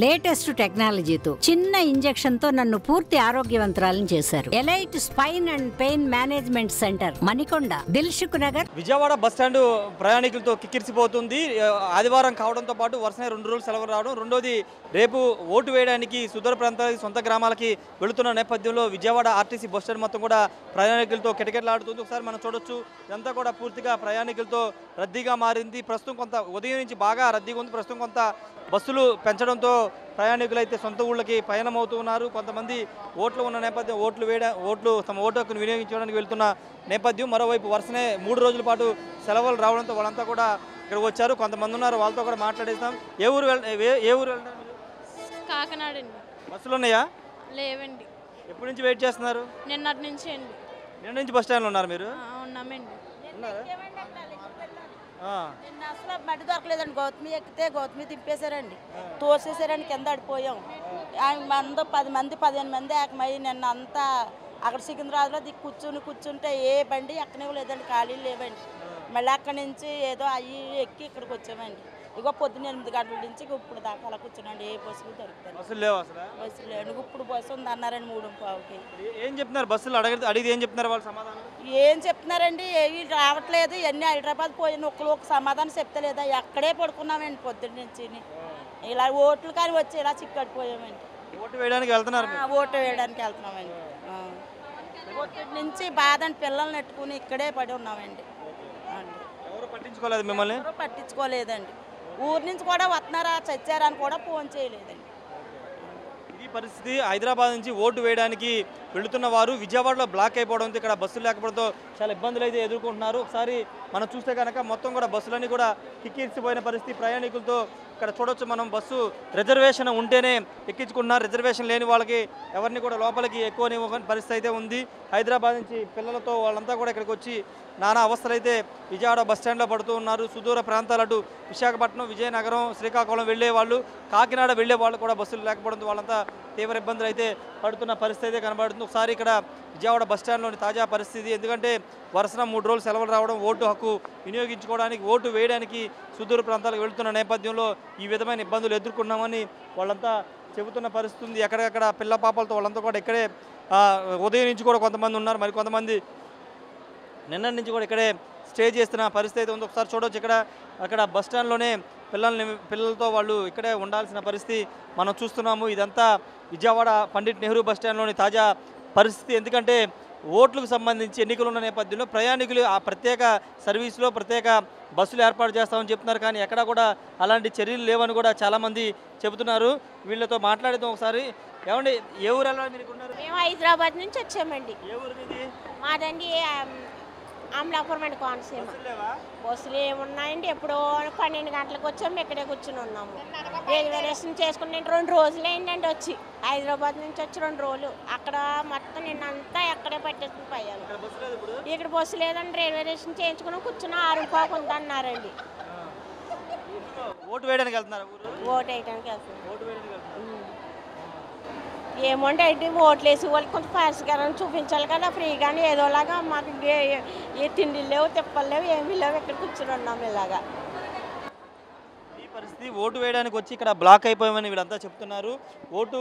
Latest టెక్నాలజీతో చిన్న injection తో నన్ను పూర్తి ఆరోగ్యవంతురాలను చేశారు. Elite spine and pain management centre, Manikonda, Dilsukh Nagar. Vijayawada bus stand ప్రయాణికులతో కిక్కిరిసిపోతుంది. ఆదివారం కావడంతో పాటు వరుసనే 2 రోజులు సెలవు రావడం, రెండోది రేపు ఓటు వేయడానికి సుదూర ప్రాంతాలకి సొంత గ్రామాలకి వెళుతున్న నేపథ్యంలో విజయవాడ ఆర్టీసీ బస్టాండ్ మొత్తం కూడా ప్రయాణికులతో కిటకిటలాడుతుంది. ఒకసారి మనం చూడొచ్చు, ఇదంతా కూడా పూర్తిగా ప్రయాణికులతో రద్దీగా మారింది. ప్రస్తుతం కొంత ఉదయం నుంచి బాగా రద్దీగా ఉంది. ప్రస్తుతం కొంత బస్సులు పెంచడంతో ప్రయాణికులు అయితే సొంత ఊళ్ళకి పయనం అవుతూ ఉన్నారు. కొంతమంది ఓట్లు ఉన్న నేపథ్యం ఓట్లు తమ ఓటు హక్కును వినియోగించడానికి వెళ్తున్న నేపథ్యం. మరోవైపు వరుసనే 3 రోజుల పాటు సెలవులు రావడంతో వాళ్ళంతా కూడా ఇక్కడికి వచ్చారు. కొంతమంది ఉన్నారు, వాళ్ళతో కూడా మాట్లాడేస్తాం. ఏ ఊరు వెళ్తారు? కాకినాడ అండి. బస్సులు ఉన్నాయా? లేవండి. ఎప్పటి నుంచి వెయిట్ చేస్తున్నారు? నిన్నటి నుంచి అండి. నిన్న నుంచి బస్ స్టాండ్లో ఉన్నారు మీరు? ఉన్నామండి. నిన్న అసలు మట్టి దొరకలేదండి. గౌతమి ఎక్కితే గౌతమి దింపేశారండి, తోసేసారండి, కింద పడిపోయాం. 10 మంది 15 మంది ఏకమై నిన్న అంతా అక్కడ సికింద్రాబాద్లో కూర్చుంటే ఏ బండి ఎక్కనివ్వలేదండి, ఖాళీలు లేవండి. మళ్ళీ అక్కడి నుంచి ఏదో అయ్యి ఎక్కి ఇక్కడికి వచ్చామండి. ఇగో పొద్దున్న 8 గంటల నుంచి ఇప్పుడు దాకా అలా కూర్చున్నాండి. ఏ బస్సులు దొరుకుతాయి? బస్సులు లేవు అసలు. బస్సులు లేవు. ఇప్పుడు బస్సు ఉంది అన్నారండి 3:15కి. ఏం చెప్తున్నారు? బస్సులు అడిగితే ఏం చెప్తున్నారు వాళ్ళు సమాధానం? ఏం చెప్తున్నారండి, ఏవి రావట్లేదు. ఇవన్నీ హైదరాబాద్ పోయిన ఒక సమాధానం చెప్తలేదా? ఎక్కడే పడుకున్నామండి పొద్దున్న నుంచి. ఇలా ఓట్లు కానీ వచ్చి ఇలా చిక్కడిపోయామండి. ఓటు వేయడానికి వెళ్తున్నారు? ఓటు వేయడానికి వెళ్తున్నామండి. ఓటు నుంచి బాధని పిల్లల్ని నెట్టుకుని ఇక్కడే పడి ఉన్నామండి. ఎవరు పట్టించుకోలేదు మిమ్మల్ని? ఎవరు పట్టించుకోలేదండి. ఊరి నుంచి కూడా వస్తున్నారా చచ్చారని కూడా ఫోన్ చేయలేదండి. ఇది పరిస్థితి. హైదరాబాద్ నుంచి ఓటు వేయడానికి వెళుతున్న వారు విజయవాడలో బ్లాక్ అయిపోవడంతో ఇక్కడ బస్సులు లేకపోవడంతో చాలా ఇబ్బందులు అయితే ఎదుర్కొంటున్నారు. ఒకసారి మనం చూస్తే కనుక మొత్తం కూడా బస్సులన్నీ కూడా కిక్కిరిసిపోయిన పరిస్థితి. ప్రయాణికులతో ఇక్కడ చూడొచ్చు మనం, బస్సు రిజర్వేషన్ ఉంటేనే ఎక్కించుకుంటున్నారు. రిజర్వేషన్ లేని వాళ్ళకి ఎవరిని కూడా లోపలికి ఎక్కువనివ్వని పరిస్థితి అయితే ఉంది. హైదరాబాద్ నుంచి పిల్లలతో వాళ్ళంతా కూడా ఇక్కడికి వచ్చి నానా అవస్థలు అయితే విజయవాడ బస్టాండ్లో పడుతూ ఉన్నారు. సుదూర ప్రాంతాలు అటు విశాఖపట్నం, విజయనగరం, శ్రీకాకుళం వెళ్ళే వాళ్ళు, కాకినాడ వెళ్ళే వాళ్ళు కూడా బస్సులు లేకపోవడంతో వాళ్ళంతా తీవ్ర ఇబ్బందులు అయితే పడుతున్న పరిస్థితి అయితే కనబడుతుంది. ఒకసారి ఇక్కడ విజయవాడ బస్టాండ్లోని తాజా పరిస్థితి. ఎందుకంటే వరుసన 3 రోజులు సెలవులు రావడం, ఓటు హక్కు వినియోగించుకోవడానికి, ఓటు వేయడానికి సుదూర ప్రాంతాలకు వెళుతున్న నేపథ్యంలో ఈ విధమైన ఇబ్బందులు ఎదుర్కొన్నామని వాళ్ళంతా చెబుతున్న పరిస్థితి ఉంది. ఎక్కడెక్కడ పిల్ల పాపలతో వాళ్ళంతా కూడా ఇక్కడే ఉదయం నుంచి కూడా కొంతమంది ఉన్నారు, మరి కొంతమంది నిన్నటి నుంచి కూడా ఇక్కడే స్టే చేస్తున్న పరిస్థితి అయితే ఉంది. ఒకసారి చూడవచ్చు, అక్కడ బస్టాండ్లోనే పిల్లలతో వాళ్ళు ఇక్కడే ఉండాల్సిన పరిస్థితి మనం చూస్తున్నాము. ఇదంతా విజయవాడ పండిట్ నెహ్రూ బస్టాండ్లోని తాజా పరిస్థితి. ఎందుకంటే ఓట్లకు సంబంధించి ఎన్నికలు ఉన్న నేపథ్యంలో ప్రయాణికులు ఆ ప్రత్యేక సర్వీసులో ప్రత్యేక బస్సులు ఏర్పాటు చేస్తామని చెప్తున్నారు. కానీ ఎక్కడా కూడా అలాంటి చర్యలు లేవని కూడా చాలామంది చెబుతున్నారు. వీళ్ళతో మాట్లాడేద్దాం ఒకసారి. ఏమండి, ఏ ఊరు వెళ్ళాలి మీరు ఉన్నారు? మేము హైదరాబాద్ నుంచి వచ్చామండి. ఏ ఊరు ఇది? మాదండి అమలాపురం అండి, కోనసీమ. బస్సులు ఏమున్నాయండి, ఎప్పుడో 12 గంటలకు వచ్చాము, ఇక్కడే కూర్చుని ఉన్నాము. రిజర్వేషన్ చేసుకుని 2 రోజులు అయిందండి వచ్చి. హైదరాబాద్ నుంచి వచ్చి 2 రోజులు అక్కడ మొత్తం నిన్నంతా ఎక్కడే పట్టేసుకుని పోయాను. ఇక్కడ బస్సు లేదండి, రిజర్వేషన్ చేయించుకుని కూర్చున్నా 6:15 ఉందన్నారండి. ఓటు వేయడానికి వెళ్తున్నారు? ఓటు వేయడానికి వెళ్తున్నాం. ఏమోండి అయితే ఓట్లు వేసి వాళ్ళకి కొంత పరిష్కారం చూపించాలి కదా, ఫ్రీగానే ఏదోలాగా. మాకు ఏ తిండి లేవు, తిప్పలు లేవు, ఏమీ లేవు, ఇక్కడ కూర్చుని ఉన్నాము ఇలాగా. ఈ పరిస్థితి. ఓటు వేయడానికి వచ్చి ఇక్కడ బ్లాక్ అయిపోయామని వీళ్ళంతా చెప్తున్నారు. ఓటు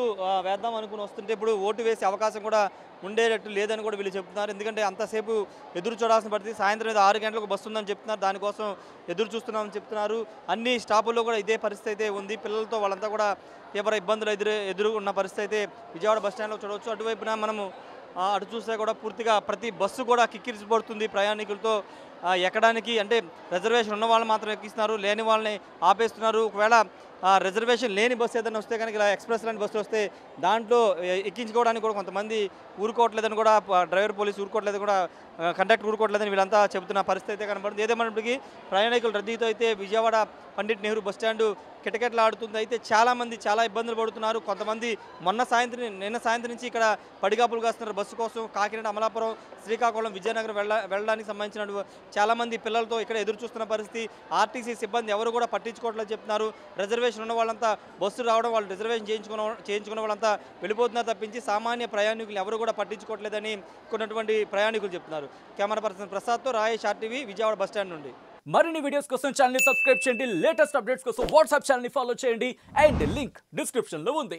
వేద్దాం అనుకుని వస్తుంటే ఇప్పుడు ఓటు వేసే అవకాశం కూడా ఉండేటట్టు లేదని కూడా వీళ్ళు చెప్తున్నారు. ఎందుకంటే అంతసేపు ఎదురు చూడాల్సిన పరిస్థితి. సాయంత్రం 6 గంటలకు బస్సు ఉందని చెప్తున్నారు, దానికోసం ఎదురు చూస్తున్నామని చెప్తున్నారు. అన్ని స్టాపుల్లో కూడా ఇదే పరిస్థితి అయితే ఉంది. పిల్లలతో వాళ్ళంతా కూడా తీవ్ర ఇబ్బందులు ఎదురున్న పరిస్థితి అయితే విజయవాడ బస్టాండ్లో చూడవచ్చు. అటువైపున మనము అటు చూస్తే కూడా పూర్తిగా ప్రతి బస్సు కూడా కిక్కిరిసిపడుతుంది ప్రయాణికులతో ఎక్కడానికి. అంటే రిజర్వేషన్ ఉన్న వాళ్ళు మాత్రం ఎక్కిస్తున్నారు, లేని వాళ్ళని ఆపేస్తున్నారు. ఒకవేళ రిజర్వేషన్ లేని బస్సు ఏదైనా వస్తే కనుక, ఇలా ఎక్స్ప్రెస్ లాంటి బస్సులు వస్తే దాంట్లో ఎక్కించుకోవడానికి కూడా కొంతమంది ఊరుకోవట్లేదని కూడా, డ్రైవర్ పోలీసు ఊరుకోవట్లేదు కూడా, కండక్టర్ ఊరుకోవట్లేదని వీళ్ళంతా చెబుతున్న పరిస్థితి అయితే కనబడుతుంది. ఏదేమైనప్పటికీ ప్రయాణికుల రద్దీతో అయితే విజయవాడ పండిట్ నెహ్రూ బస్టాండు కిటకిటలాడుతుంది. అయితే చాలామంది చాలా ఇబ్బందులు పడుతున్నారు. కొంతమంది నిన్న సాయంత్రం నుంచి ఇక్కడ పడిగాపులు కాస్తున్నారు బస్సు కోసం. కాకినాడ, అమలాపురం, శ్రీకాకుళం, విజయనగరం వెళ్ళడానికి సంబంధించిన చాలామంది పిల్లలతో ఇక్కడ ఎదురు చూస్తున్న పరిస్థితి. ఆర్టీసీ సిబ్బంది ఎవరు కూడా పట్టించుకోవట్లేదు చెప్తున్నారు. రిజర్వేషన్ ఉన్న వాళ్ళంతా బస్సు రావడం, వాళ్ళు రిజర్వేషన్ చేయించుకున్న వాళ్ళంతా వెళ్ళిపోతున్నారు తప్పించి సామాన్య ప్రయాణికులు ఎవరు కూడా పట్టించుకోవట్లేదని కొన్నటువంటి ప్రయాణికులు చెప్తున్నారు. కెమెరా పర్సన్ ప్రసాద్తో రాయేష్, RTV, విజయవాడ బస్టాండ్ నుండి. మరిన్ని వీడియోస్ కోసం ఛానల్ ని సబ్స్క్రైబ్ చేయండి, లేటెస్ట్ అప్డేట్స్ కోసం వాట్సాప్ ఛానల్ ని ఫాలో చేయండి అండ్ లింక్ డిస్క్రిప్షన్ లో ఉంది.